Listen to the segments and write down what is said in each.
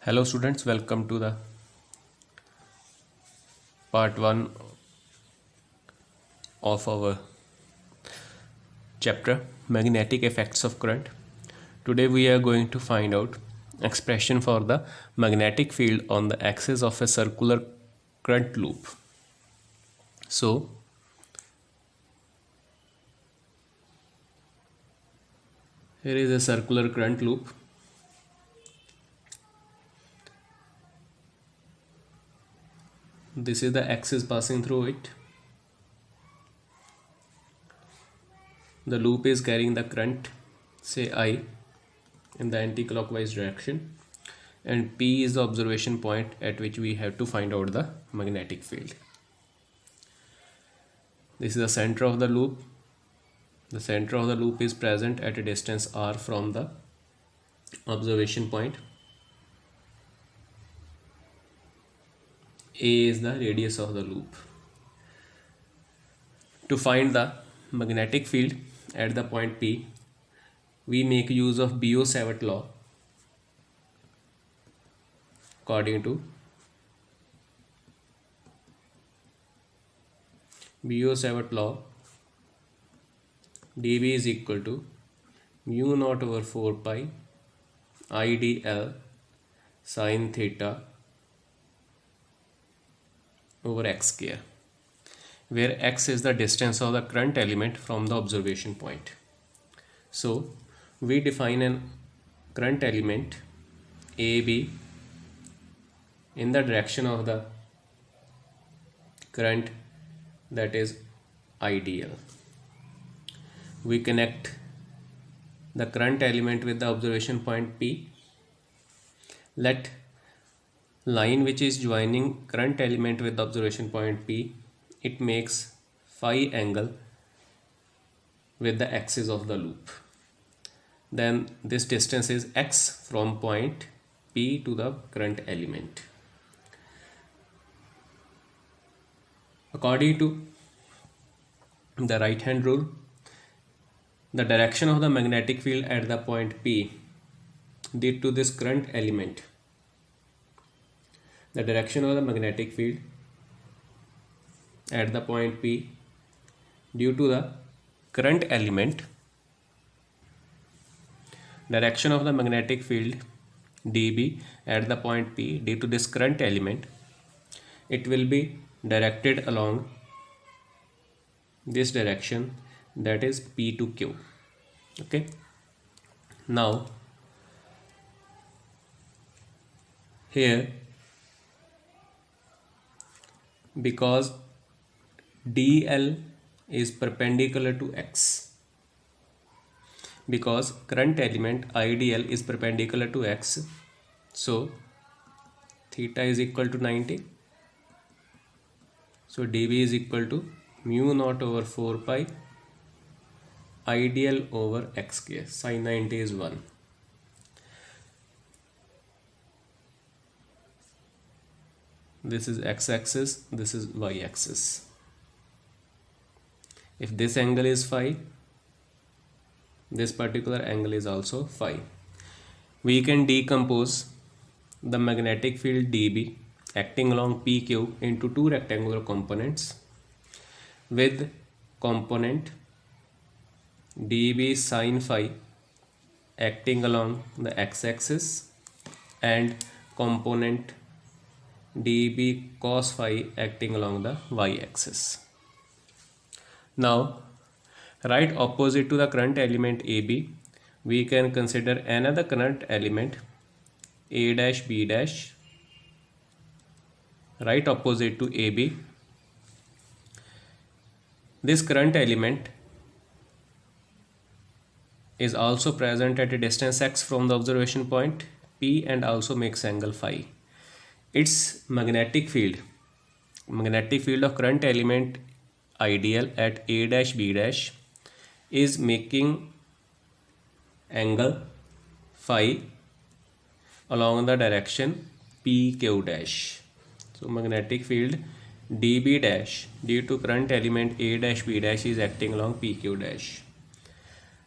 Hello students, welcome to the part 1 of our chapter magnetic effects of current. Today we are going to find out expression for the magnetic field on the axis of a circular current loop. So here is a circular current loop. This is the axis passing through it. The loop is carrying the current, say I, in the anti-clockwise direction, and P is the observation point at which we have to find out the magnetic field. This is the center of the loop. The center of the loop is present at a distance r from the observation point. A is the radius of the loop. To find the magnetic field at the point P, we make use of Biot-Savart law. According to Biot-Savart law, dB is equal to mu naught over 4 pi IDL sine theta over x square, where x is the distance of the current element from the observation point. So we define an current element AB in the direction of the current, that is IDL. We connect the current element with the observation point P. Let line which is joining current element with the observation point P, it makes phi angle with the axis of the loop. Then this distance is x from point P to the current element. According to the right hand rule, the direction of the magnetic field at the point P due to this current element, the direction of the magnetic field at the point P due to the current element, direction of the magnetic field dB at the point P due to this current element, it will be directed along this direction, that is P to Q. Okay, now here, because DL is perpendicular to x, because current element IDL is perpendicular to x, so theta is equal to 90. So dB is equal to mu naught over 4 pi IDL over x square. Sin 90 is 1. This is x-axis, this is y-axis. If this angle is phi, this particular angle is also phi. We can decompose the magnetic field dB acting along PQ into two rectangular components, with component dB sin phi acting along the x-axis and component dB cos phi acting along the y-axis. Now, right opposite to the current element AB, we can consider another current element A dash B dash, right opposite to AB. This current element is also present at a distance x from the observation point P and also makes angle phi. Its magnetic field of current element IDL at A dash B dash is making angle phi along the direction PQ dash. So magnetic field dB dash due to current element A dash B dash is acting along PQ dash.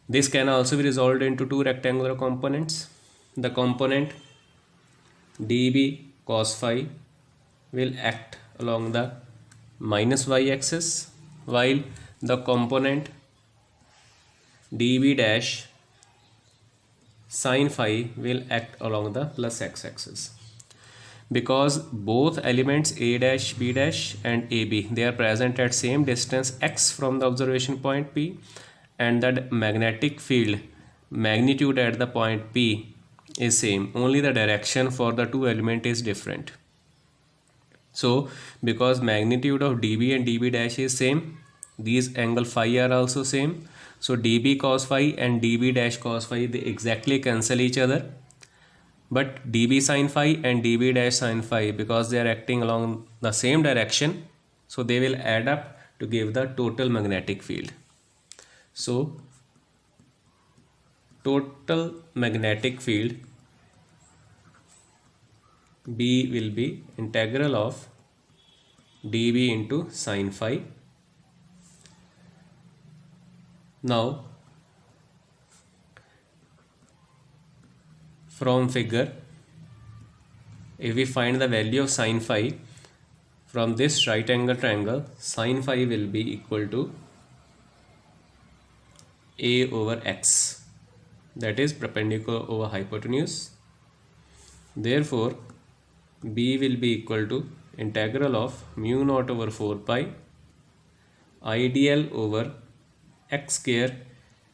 This can also be resolved into two rectangular components. The component dB cos phi will act along the minus y axis, while the component dB dash sin phi will act along the plus x axis. Because both elements a dash, b dash and ab, they are present at same distance x from the observation point P, and that magnetic field magnitude at the point P is same, only the direction for the two element is different. So because magnitude of dB and dB dash is same, these angle phi are also same. So dB cos phi and dB dash cos phi, they exactly cancel each other. But dB sin phi and dB dash sin phi, because they are acting along the same direction, so they will add up to give the total magnetic field. So total magnetic field B will be integral of dB into sin phi. Now from figure, if we find the value of sin phi from this right angle triangle, sin phi will be equal to a over x, that is perpendicular over hypotenuse. Therefore B will be equal to integral of mu naught over 4 pi IDL over x square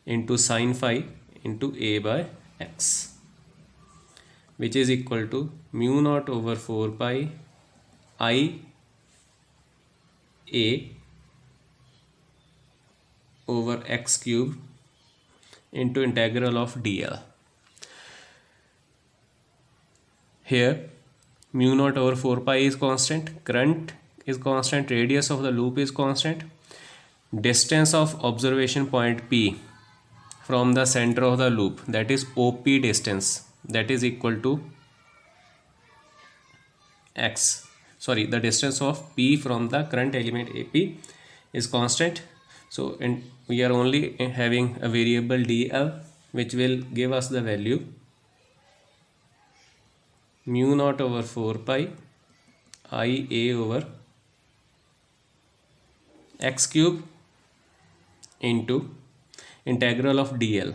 into sin phi into a by x, which is equal to mu naught over 4 pi I a over x cube into integral of dl. Here mu naught over 4 pi is constant, current is constant, radius of the loop is constant, distance of observation point P from the center of the loop, that is OP distance, that is equal to x, sorry, the distance of P from the current element AP is constant. So we are only having a variable dl, which will give us the value mu naught over 4 pi I a over x cube into integral of dl.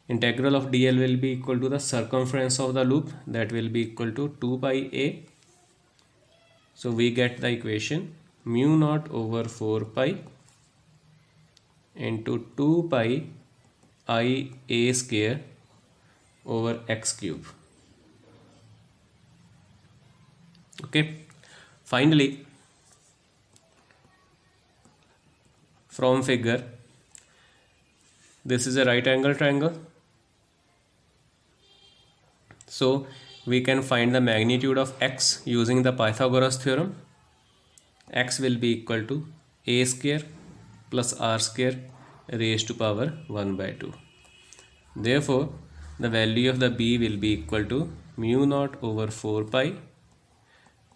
Integral of dl will be equal to the circumference of the loop, that will be equal to 2 pi a. So we get the equation mu naught over 4 pi into 2 pi I a square over x cube. Okay, finally from figure, this is a right angle triangle, so we can find the magnitude of x using the Pythagoras theorem. X will be equal to a square plus r square raised to power 1 by 2. Therefore the value of the B will be equal to mu naught over 4 pi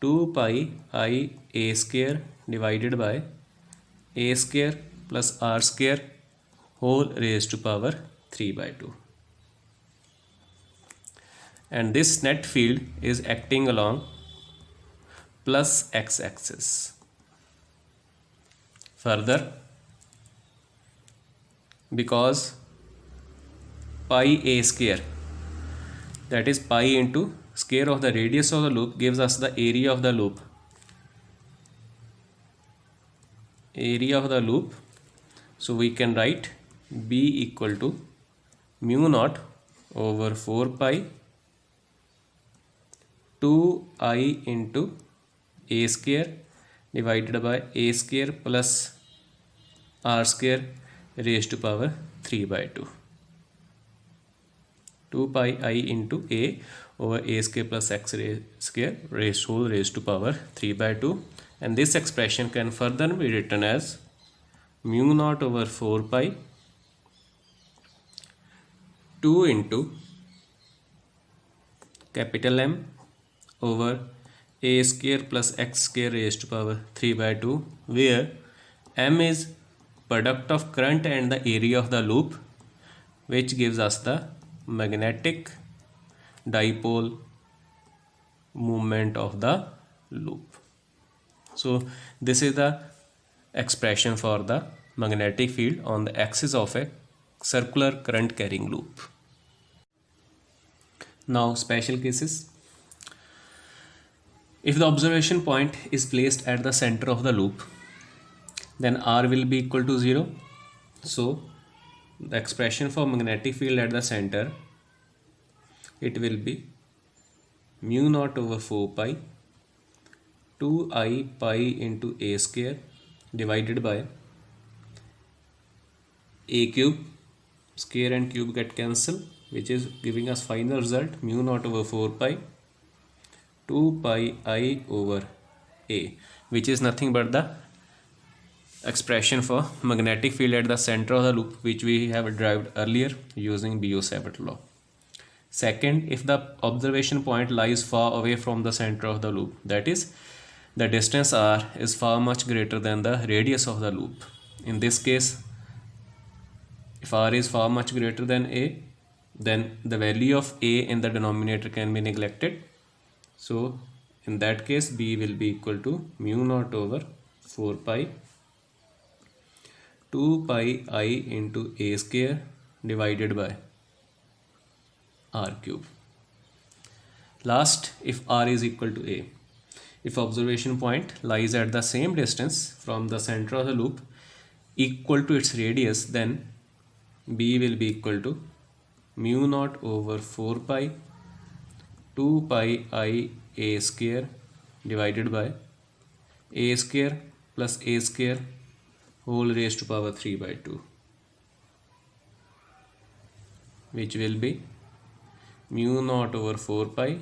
2 pi I a square divided by a square plus r square whole raised to power 3 by 2. And this net field is acting along plus x axis. Further, because pi a square, that is pi into square of the radius of the loop, gives us the area of the loop. Area of the loop, so we can write B equal to mu naught over 4 pi 2I into a square divided by a square plus r square raised to power 3 by 2. 2 pi I into a over a square plus x square raised to power 3 by 2, and this expression can further be written as mu naught over 4 pi 2 into capital M over a square plus x square raised to power 3 by 2, where M is product of current and the area of the loop, which gives us the magnetic dipole movement of the loop. So this is the expression for the magnetic field on the axis of a circular current carrying loop. Now special cases. If the observation point is placed at the center of the loop, then R will be equal to 0. So the expression for magnetic field at the center, it will be mu naught over 4 pi 2I pi into a square divided by a cube. Square and cube get cancelled, which is giving us final result mu naught over 4 pi 2 pi I over a, which is nothing but the expression for magnetic field at the center of the loop, which we have derived earlier using Biot-Savart law. Second, if the observation point lies far away from the center of the loop, that is, the distance r is far much greater than the radius of the loop. In this case, if r is far much greater than a, then the value of a in the denominator can be neglected. So in that case, b will be equal to mu naught over 4 pi 2 pi I into a square divided by r cube. Last, if r is equal to a, if observation point lies at the same distance from the center of the loop equal to its radius, then b will be equal to mu naught over 4 pi 2 pi I a square divided by a square plus a square whole raised to power 3 by 2, which will be mu naught over 4 pi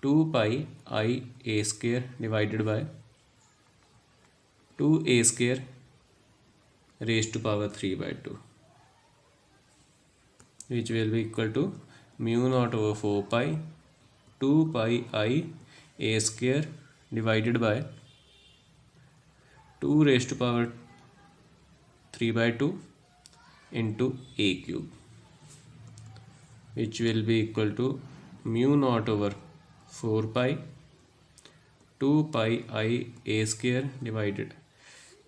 2 pi I a square divided by 2a square raised to power 3 by 2, which will be equal to mu naught over 4 pi 2 pi I a square divided by 2 raised to power 3 by 2 into a cube, which will be equal to mu naught over 4 pi 2 pi I a square divided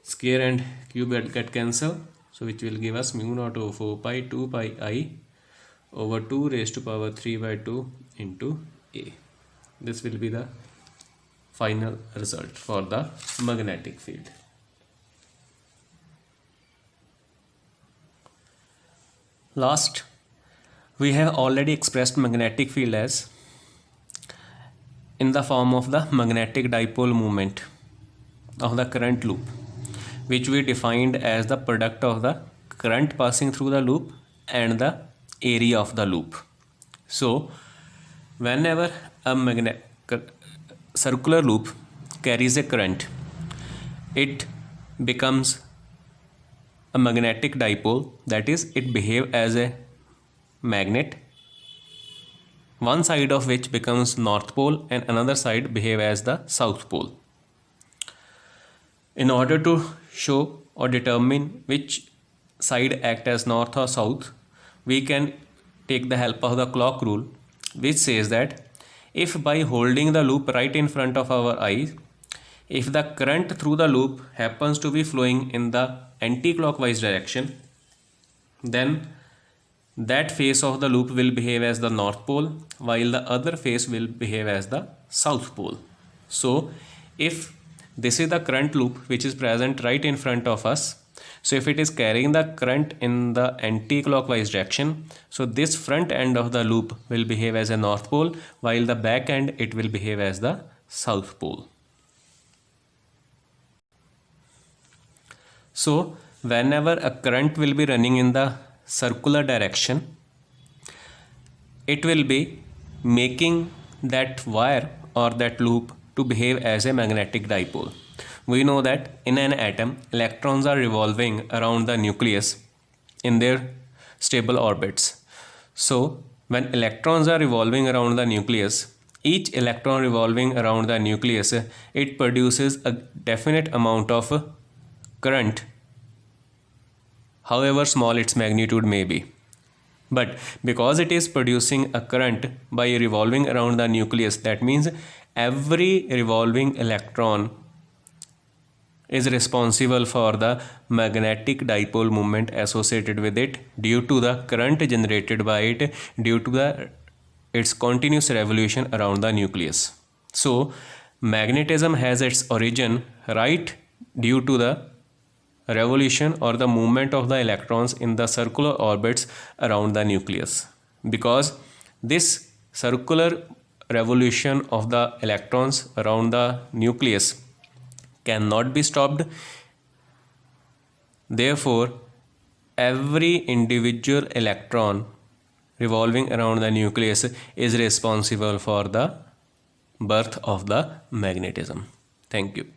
square and cube get cancelled, so which will give us mu naught over 4 pi 2 pi I over 2 raised to power 3 by 2 into a. This will be the final result for the magnetic field. Last, we have already expressed magnetic field as in the form of the magnetic dipole moment of the current loop, which we defined as the product of the current passing through the loop and the area of the loop. So whenever a circular loop carries a current, it becomes a magnetic dipole, that is, it behaves as a magnet, one side of which becomes north pole and another side behave as the south pole. In order to show or determine which side act as north or south, we can take the help of the clock rule, which says that if by holding the loop right in front of our eyes, if the current through the loop happens to be flowing in the anti-clockwise direction, then that face of the loop will behave as the north pole while the other face will behave as the south pole. So if this is the current loop which is present right in front of us, so if it is carrying the current in the anti-clockwise direction, so this front end of the loop will behave as a north pole while the back end it will behave as the south pole. So whenever a current will be running in the circular direction, it will be making that wire or that loop to behave as a magnetic dipole. We know that in an atom, electrons are revolving around the nucleus in their stable orbits. So when electrons are revolving around the nucleus, each electron revolving around the nucleus, it produces a definite amount of current, however small its magnitude may be. But because it is producing a current by revolving around the nucleus, that means every revolving electron is responsible for the magnetic dipole moment associated with it due to the current generated by it due to its continuous revolution around the nucleus. So magnetism has its origin right due to the revolution or the movement of the electrons in the circular orbits around the nucleus. Because this circular revolution of the electrons around the nucleus cannot be stopped, therefore every individual electron revolving around the nucleus is responsible for the birth of the magnetism. Thank you.